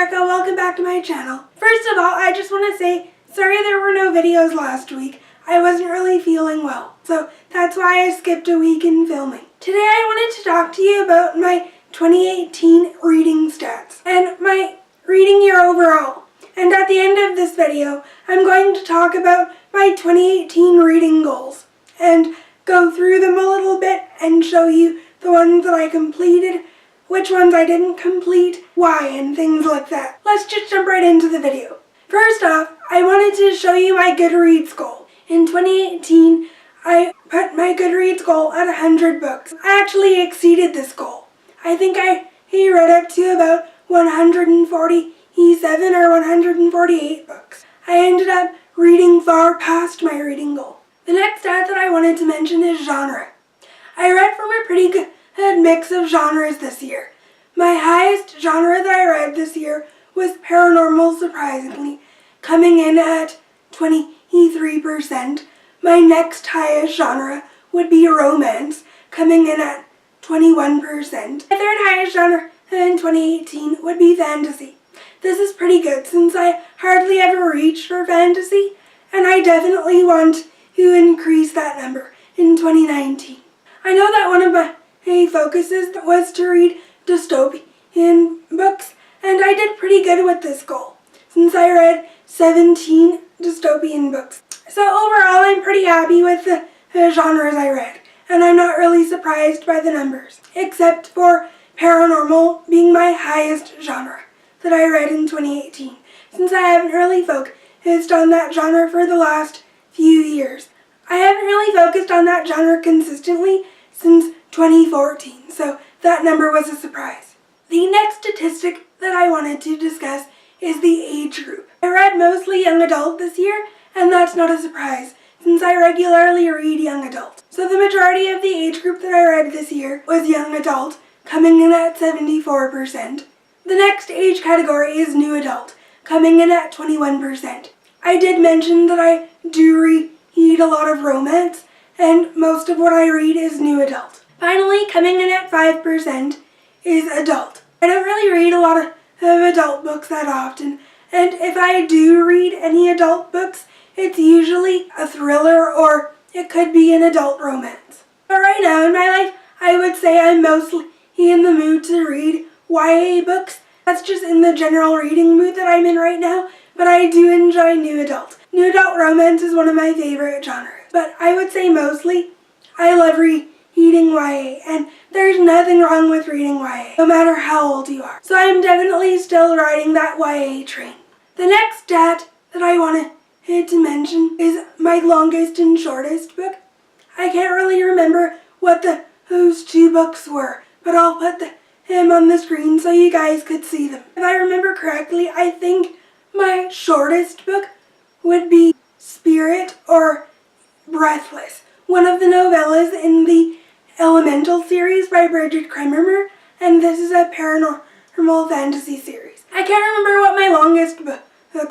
America, welcome back to my channel. First of all, I just want to say, sorry there were no videos last week. I wasn't really feeling well, so that's why I skipped a week in filming. Today I wanted to talk to you about my 2018 reading stats and my reading year overall. And at the end of this video, I'm going to talk about my 2018 reading goals and go through them a little bit and show you the ones that I completed, which ones I didn't complete, why, and things like that. Let's just jump right into the video. First off, I wanted to show you my Goodreads goal. In 2018, I put my Goodreads goal at 100 books. I actually exceeded this goal. I think I read up to about 147 or 148 books. I ended up reading far past my reading goal. The next stat that I wanted to mention is genre. I read from a pretty good mix of genres this year. My highest genre that I read this year was paranormal, surprisingly, coming in at 23%. My next highest genre would be romance, coming in at 21%. My third highest genre in 2018 would be fantasy. This is pretty good since I hardly ever reach for fantasy, and I definitely want to increase that number in 2019. I know that one of my focuses was to read dystopian books, and I did pretty good with this goal since I read 17 dystopian books. So overall, I'm pretty happy with the genres I read, and I'm not really surprised by the numbers, except for paranormal being my highest genre that I read in 2018, since I haven't really focused on that genre for the last few years. I haven't really focused on that genre consistently since 2014, so that number was a surprise. The next statistic that I wanted to discuss is the age group. I read mostly young adult this year, and that's not a surprise since I regularly read young adult. So the majority of the age group that I read this year was young adult, coming in at 74%. The next age category is new adult, coming in at 21%. I did mention that I do read a lot of romance, and most of what I read is new adult. Finally, coming in at 5% is adult. I don't really read a lot of adult books that often, and if I do read any adult books, it's usually a thriller or it could be an adult romance. But right now in my life, I would say I'm mostly in the mood to read YA books. That's just in the general reading mood that I'm in right now, but I do enjoy new adult. New adult romance is one of my favorite genres, but I would say mostly I love reading YA, and there's nothing wrong with reading YA, no matter how old you are. So I'm definitely still riding that YA train. The next stat that I wanted to mention is my longest and shortest book. I can't really remember what those two books were, but I'll put them on the screen so you guys could see them. If I remember correctly, I think my shortest book would be Spirit or Breathless, one of the novellas in the Elemental series by Bridget Kremer, and this is a paranormal fantasy series. I can't remember what my longest book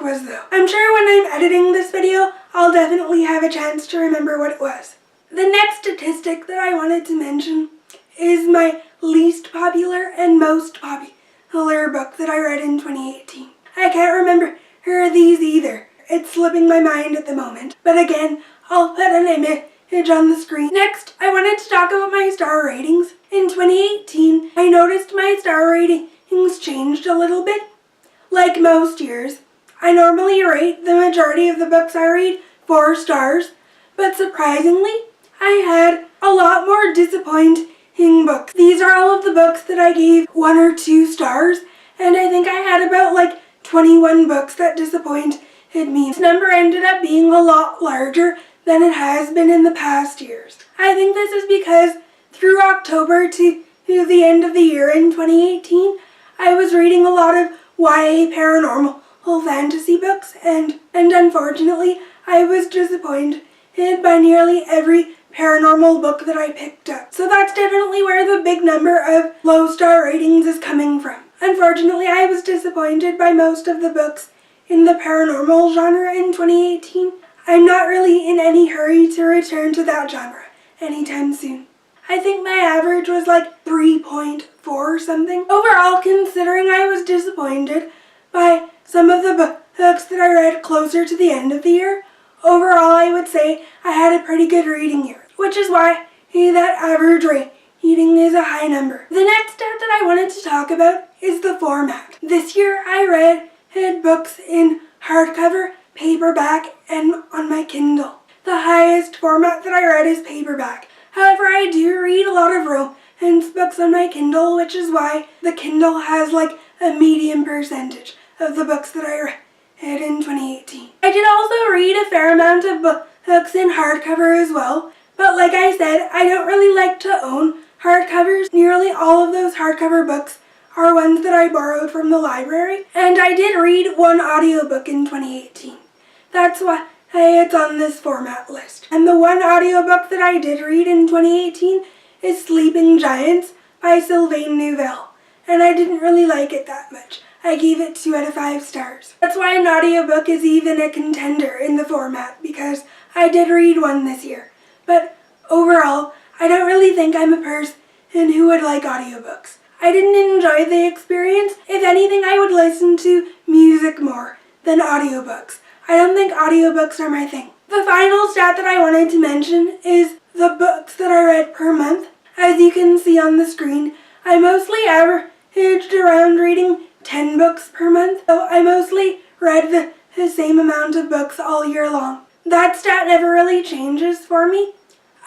was though. I'm sure when I'm editing this video, I'll definitely have a chance to remember what it was. The next statistic that I wanted to mention is my least popular and most popular book that I read in 2018. I can't remember these either. It's slipping my mind at the moment. But again, I'll put an image on the screen. Next, I wanted to talk about my star ratings. In 2018, I noticed my star ratings changed a little bit. Like most years, I normally rate the majority of the books I read 4 stars, but surprisingly, I had a lot more disappointing books. These are all of the books that I gave 1 or 2 stars, and I think I had about 21 books that disappointed me. This number ended up being a lot larger than it has been in the past years. I think this is because through October to the end of the year in 2018, I was reading a lot of YA paranormal fantasy books, and unfortunately, I was disappointed by nearly every paranormal book that I picked up. So that's definitely where the big number of low star ratings is coming from. Unfortunately, I was disappointed by most of the books in the paranormal genre in 2018. I'm not really in any hurry to return to that genre anytime soon. I think my average was 3.4 or something. Overall, considering I was disappointed by some of the books that I read closer to the end of the year. Overall, I would say I had a pretty good reading year, which is why that average rating is a high number. The next stat that I wanted to talk about is the format. This year I read books in hardcover, paperback, and on my Kindle. The highest format that I read is paperback. However, I do read a lot of romance books on my Kindle, which is why the Kindle has like a medium percentage of the books that I read in 2018. I did also read a fair amount of books in hardcover as well, but like I said, I don't really like to own hardcovers. Nearly all of those hardcover books are ones that I borrowed from the library, and I did read one audiobook in 2018. That's why it's on this format list. And the one audiobook that I did read in 2018 is Sleeping Giants by Sylvain Neuvel, and I didn't really like it that much. I gave it 2 out of 5 stars. That's why an audiobook is even a contender in the format, because I did read one this year. But overall, I don't really think I'm a person who would like audiobooks. I didn't enjoy the experience. If anything, I would listen to music more than audiobooks. I don't think audiobooks are my thing. The final stat that I wanted to mention is the books that I read per month. As you can see on the screen, I mostly averaged around reading 10 books per month, so I mostly read the same amount of books all year long. That stat never really changes for me.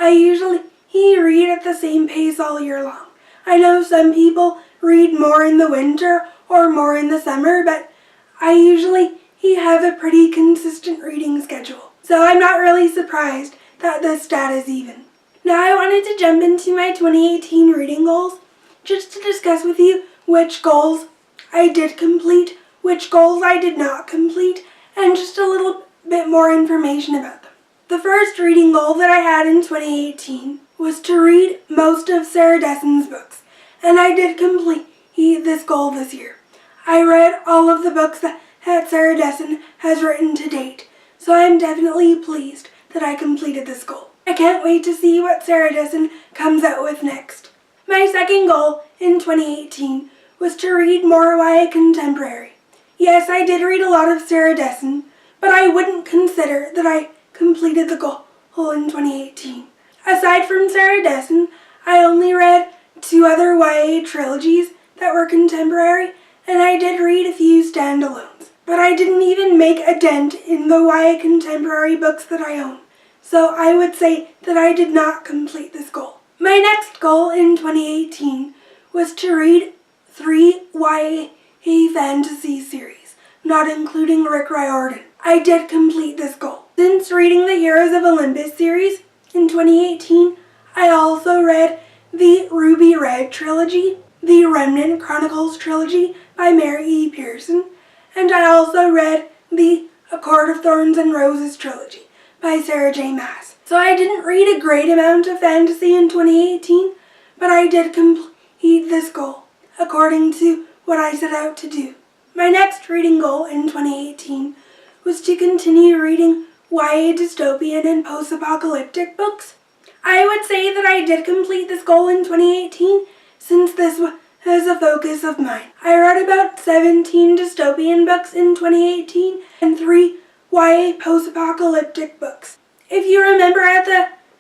I usually read at the same pace all year long. I know some people read more in the winter or more in the summer, but I usually have a pretty consistent reading schedule. So I'm not really surprised that this stat is even. Now I wanted to jump into my 2018 reading goals, just to discuss with you which goals I did complete, which goals I did not complete, and just a little bit more information about them. The first reading goal that I had in 2018 was to read most of Sarah Dessen's books, and I did complete this goal this year. I read all of the books that Sarah Dessen has written to date, so I'm definitely pleased that I completed this goal. I can't wait to see what Sarah Dessen comes out with next. My second goal in 2018 was to read more YA contemporary. Yes, I did read a lot of Sarah Dessen, but I wouldn't consider that I completed the goal in 2018. Aside from Sarah Dessen, I only read 2 other YA trilogies that were contemporary, and I did read a few standalones. But I didn't even make a dent in the YA contemporary books that I own, so I would say that I did not complete this goal. My next goal in 2018 was to read 3 YA fantasy series, not including Rick Riordan. I did complete this goal. Since reading the Heroes of Olympus series in 2018, I also read the Ruby Red trilogy, the Remnant Chronicles trilogy by Mary E. Pearson, and I also read the A Court of Thorns and Roses trilogy by Sarah J. Maas. So I didn't read a great amount of fantasy in 2018, but I did complete this goal, according to what I set out to do. My next reading goal in 2018 was to continue reading YA dystopian and post-apocalyptic books. I would say that I did complete this goal in 2018, since this was a focus of mine. I read about 17 dystopian books in 2018 and 3 YA post-apocalyptic books. If you remember at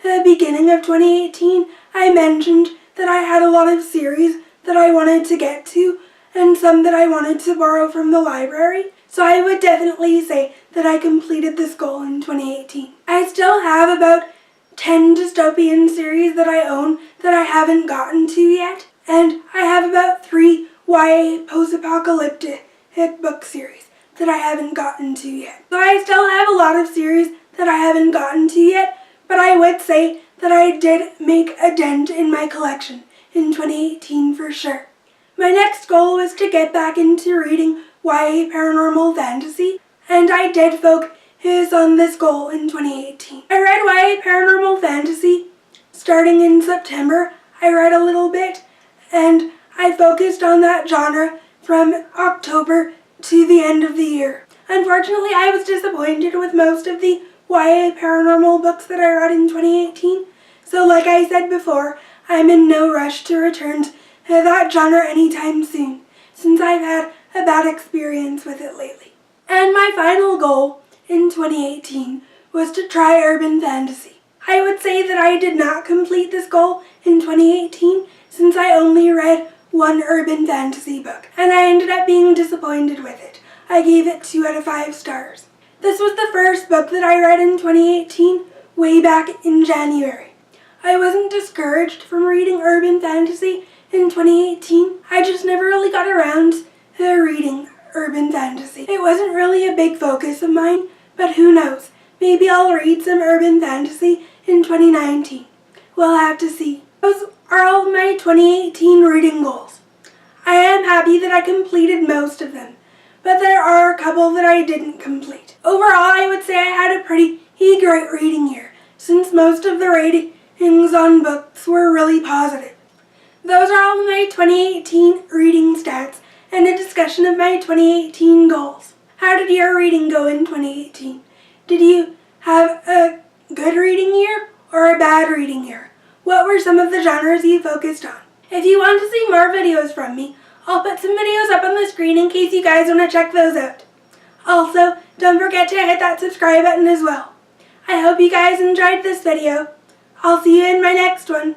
the beginning of 2018, I mentioned that I had a lot of series that I wanted to get to and some that I wanted to borrow from the library. So I would definitely say that I completed this goal in 2018. I still have about 10 dystopian series that I own that I haven't gotten to yet, and I have about 3 YA post-apocalyptic book series that I haven't gotten to yet. So I still have a lot of series that I haven't gotten to yet, but I would say that I did make a dent in my collection in 2018 for sure. My next goal was to get back into reading YA paranormal fantasy, and I did focus on this goal in 2018. I read YA paranormal fantasy starting in September. I read a little bit, and I focused on that genre from October to the end of the year. Unfortunately, I was disappointed with most of the YA paranormal books that I read in 2018, so like I said before, I'm in no rush to return to that genre anytime soon, since I've had a bad experience with it lately. And my final goal in 2018 was to try urban fantasy. I would say that I did not complete this goal in 2018 since I only read one urban fantasy book, and I ended up being disappointed with it. I gave it 2 out of 5 stars. This was the first book that I read in 2018, way back in January. I wasn't discouraged from reading urban fantasy in 2018. I just never really got around to reading urban fantasy. It wasn't really a big focus of mine, but who knows? Maybe I'll read some urban fantasy in 2019. We'll have to see. Those are all of my 2018 reading goals. I am happy that I completed most of them, but there are a couple that I didn't complete. Overall, I would say I had a pretty great reading year, since most of the ratings on books were really positive. Those are all of my 2018 reading stats and a discussion of my 2018 goals. How did your reading go in 2018? Did you have a good reading year or a bad reading year? What were some of the genres you focused on? If you want to see more videos from me, I'll put some videos up on the screen in case you guys want to check those out. Also, don't forget to hit that subscribe button as well. I hope you guys enjoyed this video. I'll see you in my next one.